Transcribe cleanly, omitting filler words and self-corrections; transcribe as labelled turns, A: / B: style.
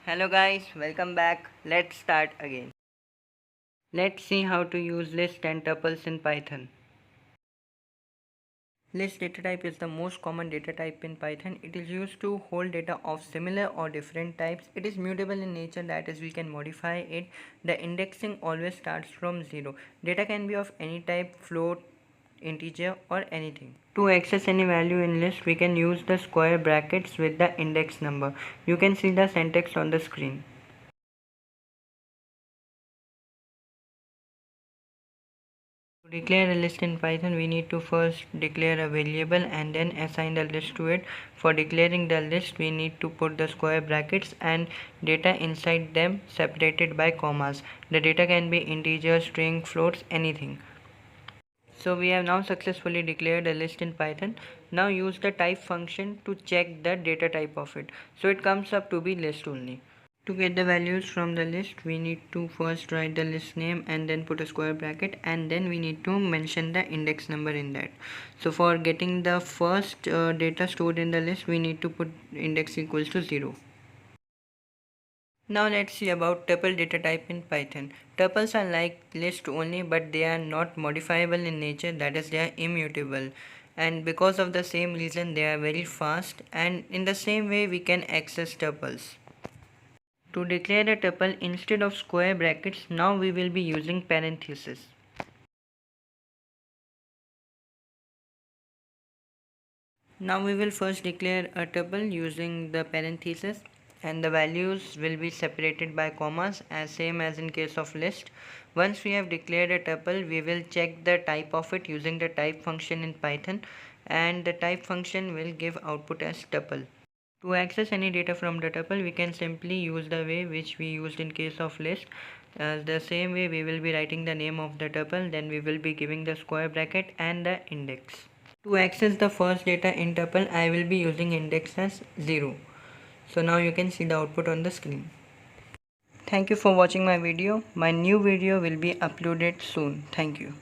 A: Hello guys, welcome back. Let's start again. Let's see how to use list and tuples in Python. List data type is the most common data type in Python. It is used to hold data of similar or different types. It is mutable in nature, that is we can modify it. The indexing always starts from 0. Data can be of any type, float, integer or anything. To access any value in list, we can use the square brackets with the index number. You can see the syntax on the screen. To declare a list in Python, we need to first declare a variable and then assign the list to it. For declaring the list, we need to put the square brackets and data inside them separated by commas. The data can be integer, string, floats, anything. So we have now successfully declared a list in Python. Now use the type function to check the data type of it. So it comes up to be list only. To get the values from the list, we need to first write the list name and then put a square bracket, and then we need to mention the index number in that. So for getting the first data stored in the list, we need to put index equals to 0. Now let's see about tuple data type in Python. Tuples are like list only, but they are not modifiable in nature, that is they are immutable. And because of the same reason, they are very fast, and in the same way we can access tuples. To declare a tuple, instead of square brackets, now we will be using parentheses. Now we will first declare a tuple using the parentheses, and the values will be separated by commas as same as in case of list. Once we have declared a tuple, we will check the type of it using the type function in Python, and the type function will give output as tuple. To access any data from the tuple, we can simply use the way which we used in case of list. The same way we will be writing the name of the tuple, then we will be giving the square bracket and the index. To access the first data in tuple, I will be using index as 0. So now you can see the output on the screen. Thank you for watching my video. My new video will be uploaded soon. Thank you.